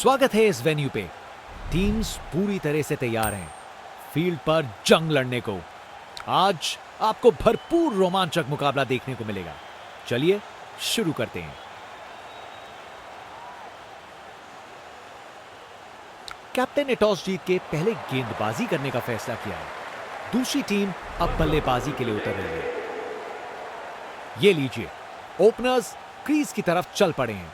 स्वागत है इस वेन्यू पे। टीम्स पूरी तरह से तैयार हैं फील्ड पर जंग लड़ने को। आज आपको भरपूर रोमांचक मुकाबला देखने को मिलेगा। चलिए शुरू करते हैं। कैप्टन ने टॉस जीत के पहले गेंदबाजी करने का फैसला किया है। दूसरी टीम अब बल्लेबाजी के लिए उतर रही है। ये लीजिए, ओपनर्स क्रीज की तरफ चल पड़े हैं।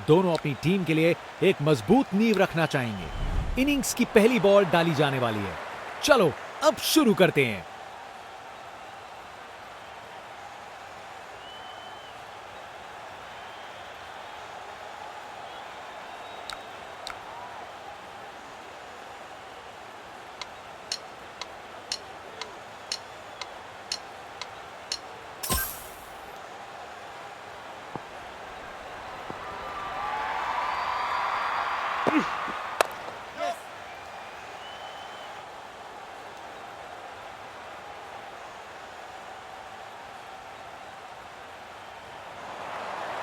दोनों अपनी टीम के लिए एक मजबूत नींव रखना चाहेंगे। इनिंग्स की पहली बॉल डाली जाने वाली है। चलो अब शुरू करते हैं।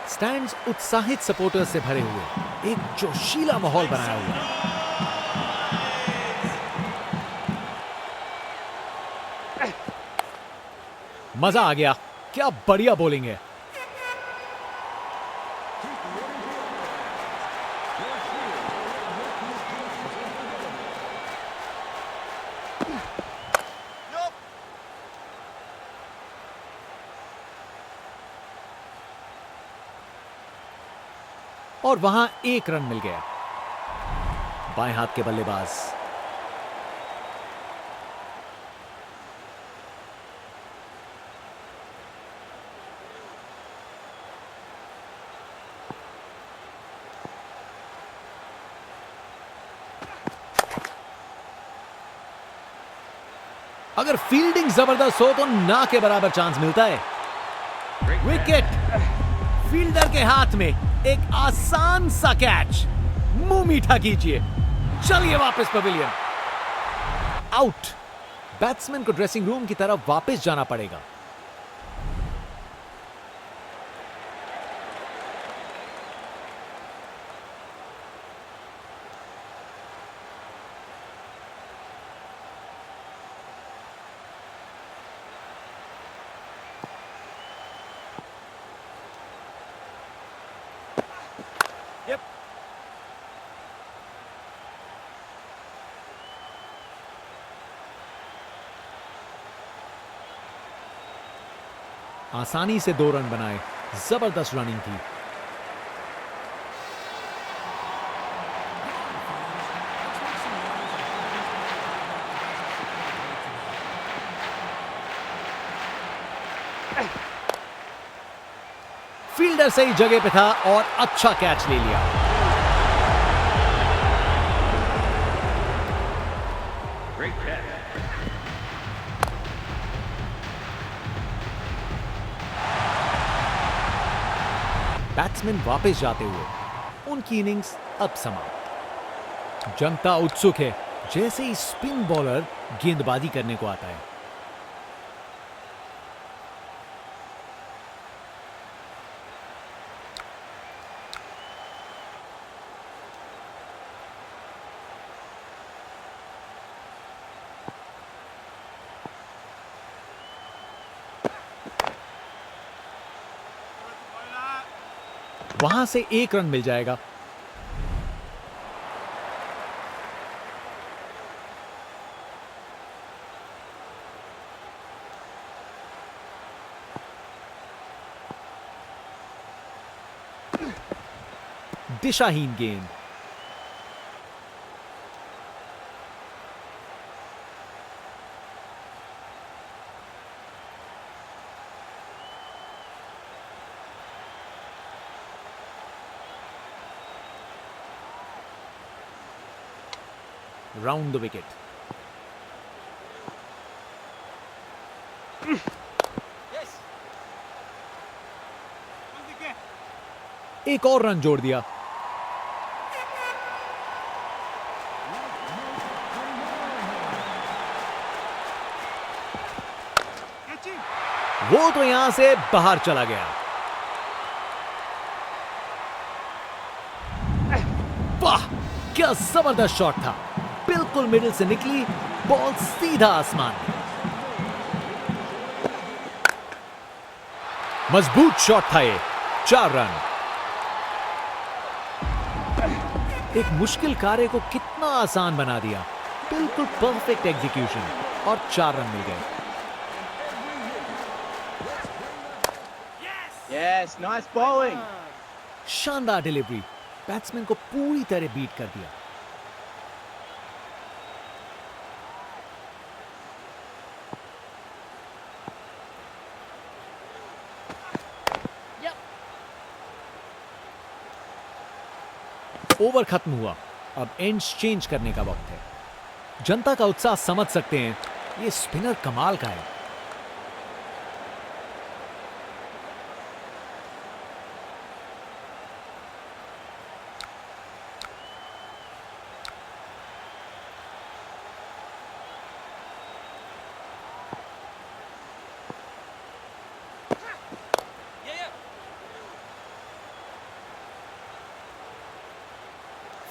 स्टैंड्स उत्साहित सपोर्टर्स से भरे हुए एक जोशीला माहौल बनाया हुआ है। मजा आ गया, क्या बढ़िया बॉलिंग है। और वहां एक रन मिल गया। बाएं हाथ के बल्लेबाज अगर फील्डिंग जबरदस्त हो तो ना के बराबर चांस मिलता है। विकेट फील्डर के हाथ में। एक आसान सा कैच, मुंह मीठा कीजिए। चलिए वापस पवेलियन। आउट। बैट्समैन को ड्रेसिंग रूम की तरफ वापस जाना पड़ेगा। आसानी से 2 रन बनाए। जबरदस्त रनिंग थी। फील्डर सही जगह पे था और अच्छा कैच ले लिया। बैट्समैन वापस जाते हुए उनकी इनिंग्स अब समाप्त। जनता उत्सुक है जैसे ही स्पिन बॉलर गेंदबाजी करने को आता है। वहां से 1 रन मिल जाएगा। दिशाहीन गेंद। Round the wicket. एक और रन जोड़ दिया। वो तो यहां से बाहर चला गया। वाह, क्या जबरदस्त शॉट था, बिल्कुल मिडिल से निकली बॉल सीधा आसमान में। मजबूत शॉट था ये, 4 रन। एक मुश्किल कार्य को कितना आसान बना दिया, बिल्कुल परफेक्ट एग्जीक्यूशन और 4 रन मिल गए। Yes, nice bowling. शानदार डिलीवरी, बैट्समैन को पूरी तरह बीट कर दिया। ओवर खत्म हुआ, अब एंड्स चेंज करने का वक्त है। जनता का उत्साह समझ सकते हैं, ये स्पिनर कमाल का है।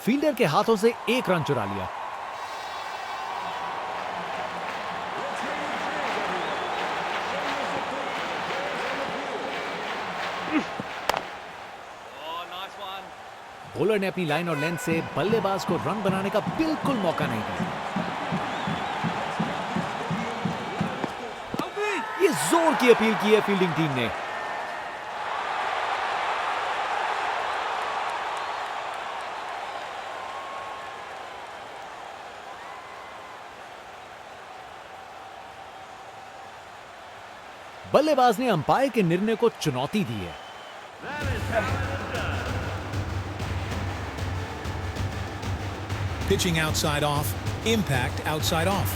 फील्डर के हाथों से 1 रन चुरा लिया। बॉलर ने अपनी लाइन और लेंथ से बल्लेबाज को रन बनाने का बिल्कुल मौका नहीं दिया। ये जोर की अपील की है फील्डिंग टीम ने। बल्लेबाज ने अंपायर के निर्णय को चुनौती दी है। Pitching outside off, impact outside off.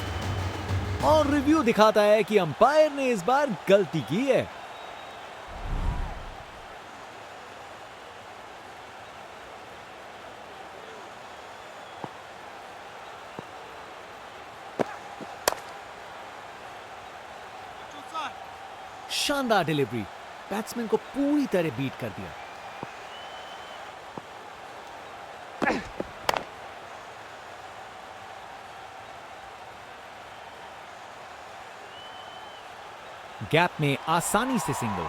और रिव्यू दिखाता है कि अंपायर ने इस बार गलती की है। शानदार डिलीवरी, बैट्समैन को पूरी तरह बीट कर दिया। गैप में आसानी से सिंगल।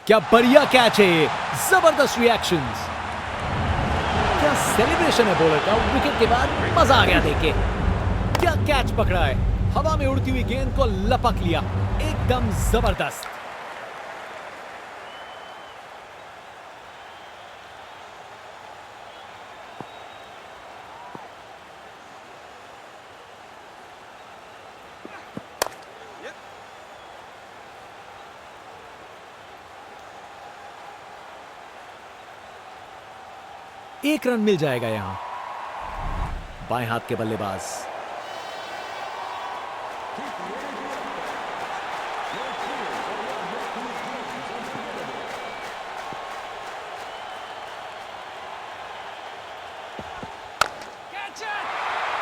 क्या बढ़िया कैच है ये, जबरदस्त रिएक्शंस। क्या सेलिब्रेशन है बॉलर का विकेट के बाद, मजा आ गया देखे। क्या कैच पकड़ा है, हवा में उड़ती हुई गेंद को लपक लिया, एकदम जबरदस्त। एक रन मिल जाएगा यहां। बाएं हाथ के बल्लेबाज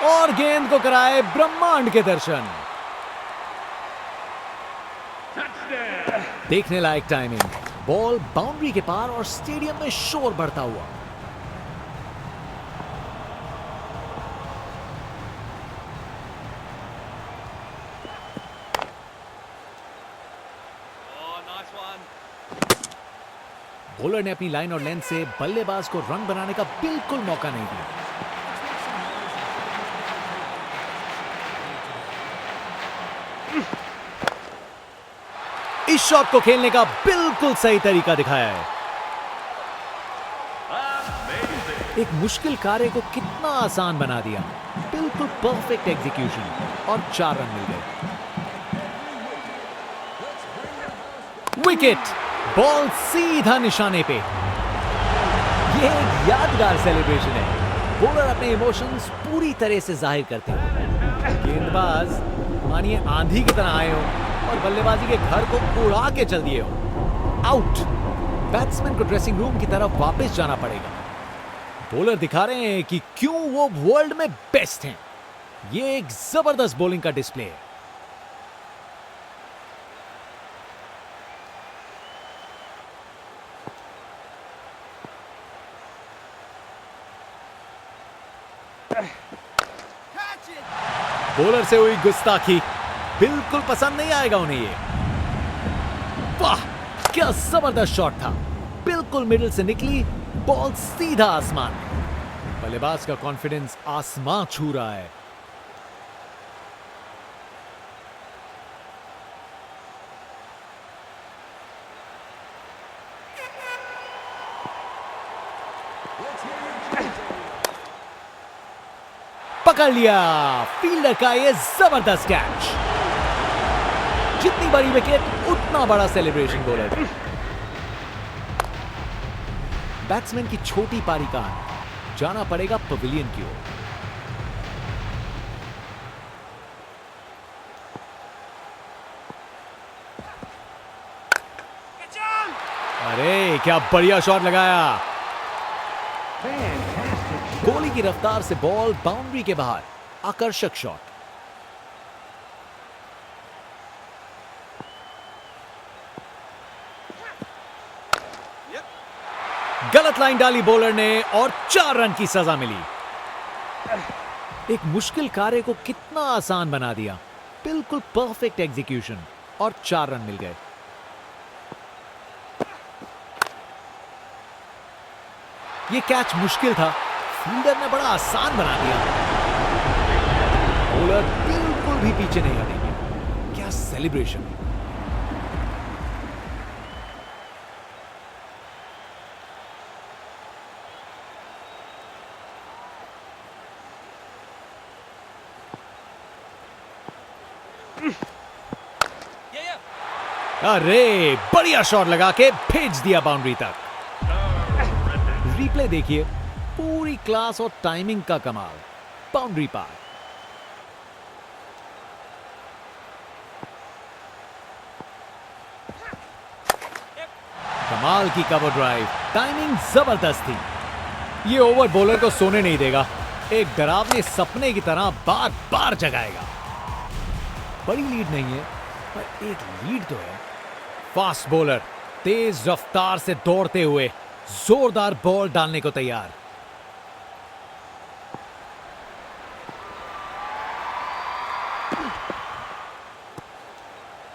और गेंद को कराए ब्रह्मांड के दर्शन। देखने लायक टाइमिंग, बॉल बाउंड्री के पार और स्टेडियम में शोर बढ़ता हुआ। बॉलर ने अपनी लाइन और लेंथ से बल्लेबाज को रन बनाने का बिल्कुल मौका नहीं दिया। इस शॉट को खेलने का बिल्कुल सही तरीका दिखाया है। एक मुश्किल कार्य को कितना आसान बना दिया, बिल्कुल परफेक्ट एग्जीक्यूशन और 4 रन मिल गए। विकेट, बॉल सीधा निशाने पे। यह एक यादगार सेलिब्रेशन है। बॉलर अपने इमोशंस पूरी तरह से जाहिर करते हैं। गेंदबाज मानिए आंधी की तरह आए हो और बल्लेबाजी के घर को उड़ा के चल दिए हो। आउट। बैट्समैन को ड्रेसिंग रूम की तरफ वापस जाना पड़ेगा। बॉलर दिखा रहे हैं कि क्यों वो वर्ल्ड में बेस्ट हैं। ये एक जबरदस्त बॉलिंग का डिस्प्ले है। बॉलर से हुई गुस्ताखी बिल्कुल पसंद नहीं आएगा उन्हें ये। वाह, क्या जबरदस्त शॉट था। बिल्कुल मिडिल से निकली बॉल सीधा आसमान में। बल्लेबाज का कॉन्फिडेंस आसमां छू रहा है। पकड़ लिया फील्डर का ये जबरदस्त कैच। जितनी बड़ी विकेट उतना बड़ा सेलिब्रेशन बॉलर। बैट्समैन की छोटी पारी का जाना पड़ेगा पवेलियन की ओर। अरे क्या बढ़िया शॉट लगाया। गोली की रफ्तार से बॉल बाउंड्री के बाहर। आकर्षक शॉट। गलत लाइन डाली बॉलर ने और 4 रन की सजा मिली। एक मुश्किल कार्य को कितना आसान बना दिया। बिल्कुल परफेक्ट एग्जीक्यूशन और 4 रन मिल गए। ये कैच मुश्किल था, फील्डर ने बड़ा आसान बना दिया। बॉलर बिल्कुल भी पीछे नहीं हटेगी। क्या सेलिब्रेशन है। अरे बढ़िया शॉट लगा के भेज दिया बाउंड्री तक। रिप्ले देखिए, पूरी क्लास और टाइमिंग का कमाल। बाउंड्री पार। कमाल की कवर ड्राइव। टाइमिंग जबरदस्त थी। ये ओवर बॉलर को सोने नहीं देगा। एक डरावने सपने की तरह बार बार जगाएगा। बड़ी लीड नहीं है पर एक लीड तो है। फास्ट बॉलर तेज रफ्तार से दौड़ते हुए जोरदार बॉल डालने को तैयार।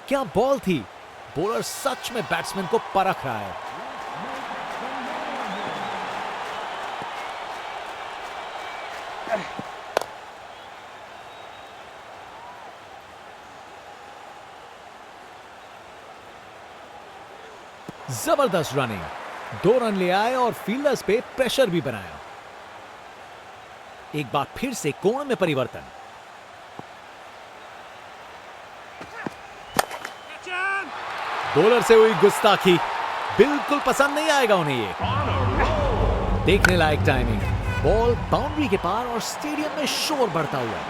क्या बॉल थी। बॉलर सच में बैट्समैन को परख रहा है। जबरदस्त रनिंग। 2 रन ले आए और फील्डर्स पे प्रेशर भी बनाया। एक बार फिर से कोण में परिवर्तन। बॉलर से हुई गुस्ताखी बिल्कुल पसंद नहीं आएगा उन्हें ये। देखने लायक टाइमिंग। बॉल बाउंड्री के पार और स्टेडियम में शोर बढ़ता हुआ।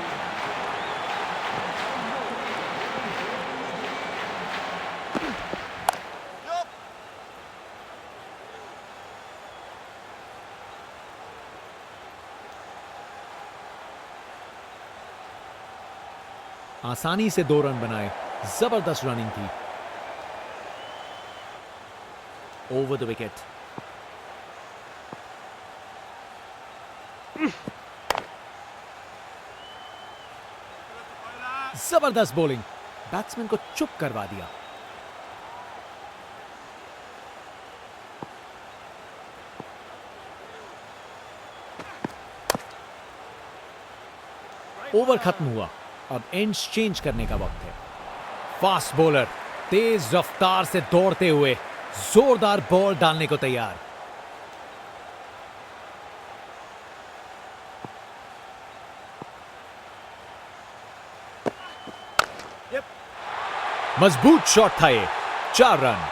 आसानी से 2 रन बनाए। जबरदस्त रनिंग थी। Over the wicket. जबरदस्त बॉलिंग। बैट्समैन को चुप करवा दिया। ओवर खत्म हुआ। अब एंड्स चेंज करने का वक्त है। फास्ट बॉलर तेज रफ्तार से दौड़ते हुए जोरदार बॉल डालने को तैयार। मजबूत शॉट था ये। 4 रन।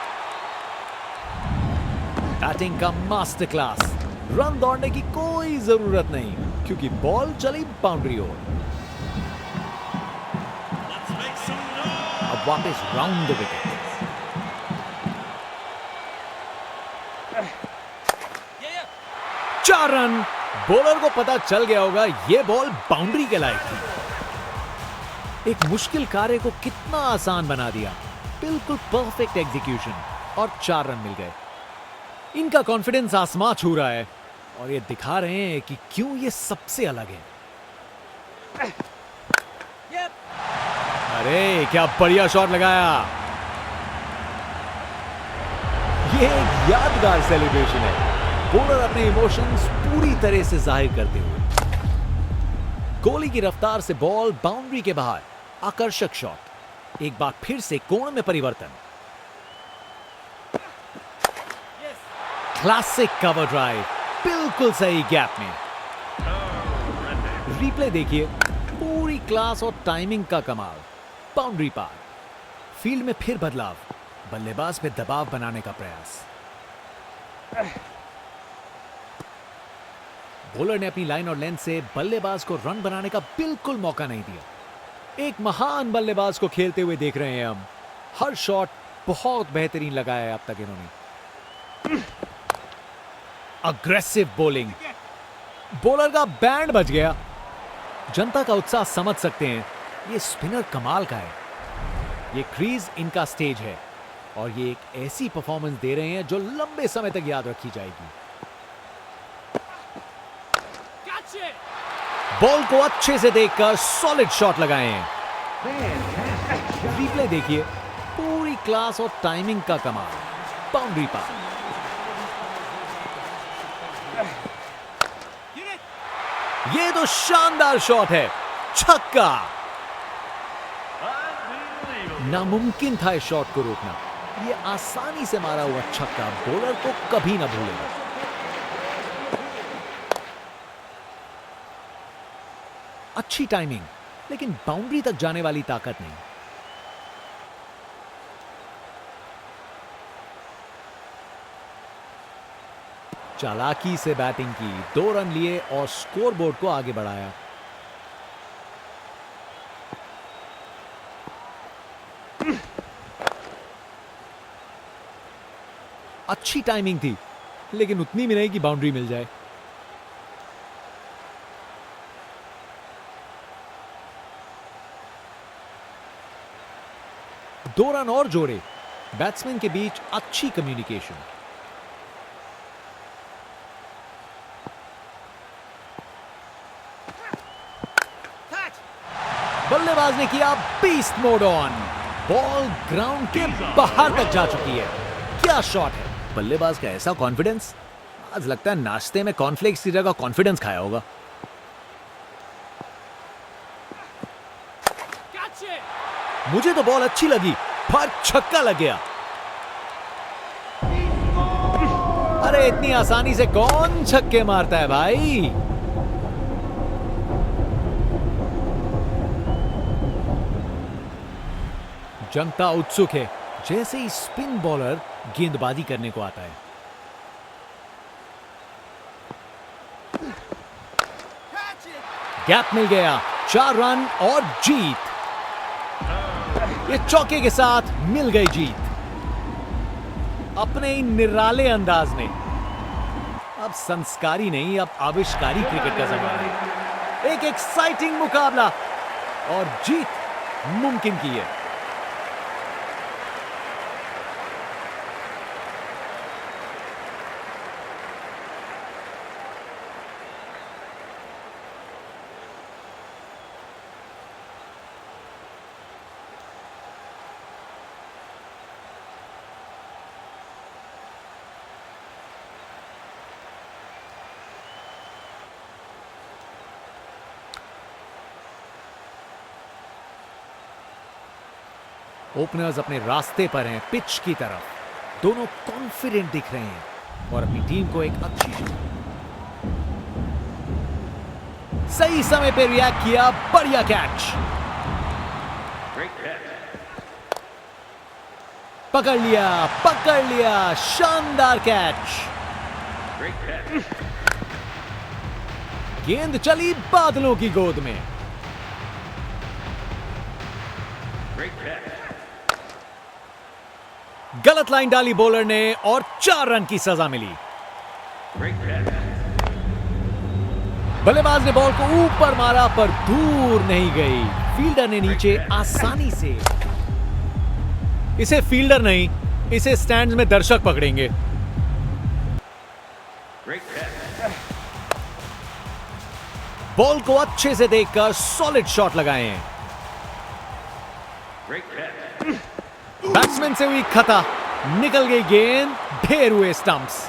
बैटिंग का मास्टर क्लास। रन दौड़ने की कोई जरूरत नहीं क्योंकि बॉल चली बाउंड्री ओर। अब वापस round the wicket. 4 run. Bowler को पता चल गया होगा ये बॉल बाउंड्री के लायक थी। एक मुश्किल कार्य को कितना आसान बना दिया। बिल्कुल परफेक्ट एग्जीक्यूशन और 4 रन मिल गए। इनका कॉन्फिडेंस आसमां छू रहा है और ये दिखा रहे हैं कि क्यों ये सबसे अलग है। अरे क्या बढ़िया शॉट लगाया। ये एक यादगार सेलिब्रेशन है। बॉलर अपने इमोशंस पूरी तरह से जाहिर करते हुए। गोली की रफ्तार से बॉल बाउंड्री के बाहर। आकर्षक शॉट। एक बार फिर से कोण में परिवर्तन। क्लासिक कवर ड्राइव, बिल्कुल सही गैप में। रिप्ले देखिए, पूरी क्लास और टाइमिंग का कमाल। बाउंड्री पार। फील्ड में फिर बदलाव, बल्लेबाज पे दबाव बनाने का प्रयास। बॉलर ने अपनी लाइन और लेंथ से बल्लेबाज को रन बनाने का बिल्कुल मौका नहीं दिया। एक महान बल्लेबाज को खेलते हुए देख रहे हैं हम। हर शॉट बहुत बेहतरीन लगाया है अब तक इन्होंने। Aggressive bowling. बॉलर का बैंड बज गया। जनता का उत्साह समझ सकते हैं। ये स्पिनर कमाल का है। ये क्रीज इनका स्टेज है और ये एक ऐसी परफॉर्मेंस दे रहे हैं जो लंबे समय तक याद रखी जाएगी। बॉल को अच्छे से देखकर सॉलिड शॉट लगाए हैं। रिप्ले देखिए, पूरी क्लास और टाइमिंग का कमाल। बाउंड्री पार। ये तो शानदार शॉट है। छक्का। नामुमकिन था इस शॉट को रोकना। ये आसानी से मारा हुआ छक्का बॉलर को कभी ना भूलेगा। अच्छी टाइमिंग, लेकिन बाउंड्री तक जाने वाली ताकत नहीं। चालाकी से बैटिंग की, 2 रन लिए और स्कोरबोर्ड को आगे बढ़ाया। अच्छी टाइमिंग थी, लेकिन उतनी भी नहीं कि बाउंड्री मिल जाए। दो रन और जोड़े। बैट्समैन के बीच अच्छी कम्युनिकेशन। बल्लेबाज ने किया beast mode on. Ball ground के बाहर तक जा चुकी है। क्या शॉट है। बल्लेबाज का ऐसा कॉन्फिडेंस, आज लगता है नाश्ते में कॉर्नफ्लेक्स की जगह कॉन्फिडेंस खाया होगा। मुझे तो बॉल अच्छी लगी, पर छक्का लग गया। अरे इतनी आसानी से कौन छक्के मारता है भाई। जनता उत्सुक है। जैसे ही स्पिन बॉलर गेंदबाजी करने को आता है। गैप मिल गया। 4 रन और जीत। ये चौके के साथ मिल गई जीत। अपने ही निराले अंदाज में। अब संस्कारी नहीं, अब आविष्कारी क्रिकेट का जमाना है। एक एक्साइटिंग मुकाबला और जीत मुमकिन की है। ओपनर्स अपने रास्ते पर हैं, पिच की तरफ। दोनों कॉन्फिडेंट दिख रहे हैं और अपनी टीम को एक अच्छी सही समय पे रिएक्ट किया। बढ़िया कैच। पकड़ लिया। शानदार कैच। गेंद चली बादलों की गोद में। गलत लाइन डाली बॉलर ने और 4 रन की सजा मिली। बल्लेबाज ने बॉल को ऊपर मारा पर दूर नहीं गई। फील्डर ने नीचे आसानी से, इसे फील्डर नहीं, इसे स्टैंड्स में दर्शक पकड़ेंगे। बॉल को अच्छे से देखकर सॉलिड शॉट लगाए हैं। बैट्समैन से हुई खता, निकल गई गेंद, ढेर हुए स्टंप्स।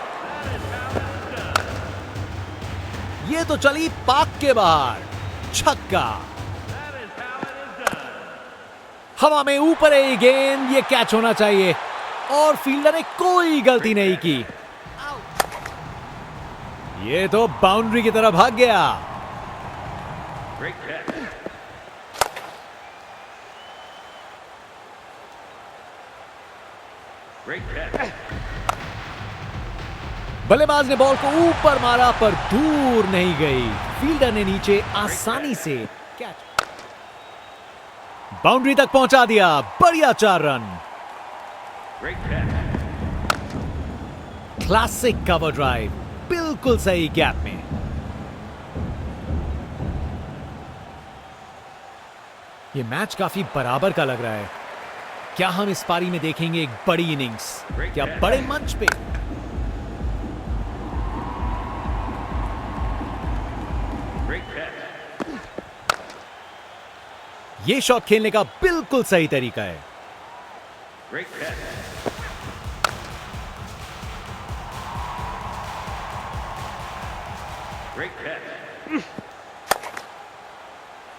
ये तो चली पाक के बाहर, छक्का। हवा में ऊपर है ये गेंद, ये कैच होना चाहिए और फील्डर ने कोई गलती नहीं की। ये तो बाउंड्री की तरफ भाग गया। बल्लेबाज ने बॉल को ऊपर मारा पर दूर नहीं गई। फील्डर ने नीचे आसानी से कैच, बाउंड्री तक पहुंचा दिया। बढ़िया 4 रन। क्लासिक कवर ड्राइव, बिल्कुल सही गैप में। ये मैच काफी बराबर का लग रहा है। क्या हम इस पारी में देखेंगे एक बड़ी इनिंग्स? क्या बड़े मंच पे? ये शॉट खेलने का बिल्कुल सही तरीका है।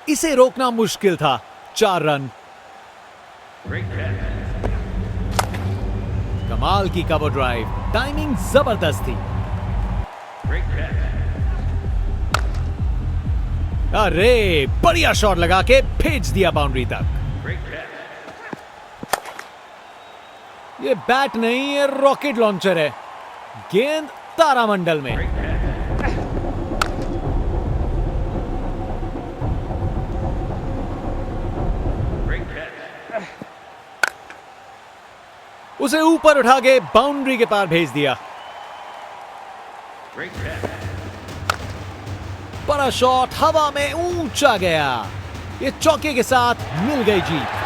इसे रोकना मुश्किल था। 4 रन। कमाल की कवर ड्राइव, टाइमिंग जबरदस्त थी। अरे बढ़िया शॉट लगा के भेज दिया बाउंड्री तक। ये बैट नहीं, ये रॉकेट लॉन्चर है। गेंद तारामंडल में। उसे ऊपर उठा के बाउंड्री के पार भेज दिया। बड़ा शॉट हवा में ऊंचा गया। ये चौके के साथ मिल गई जीत।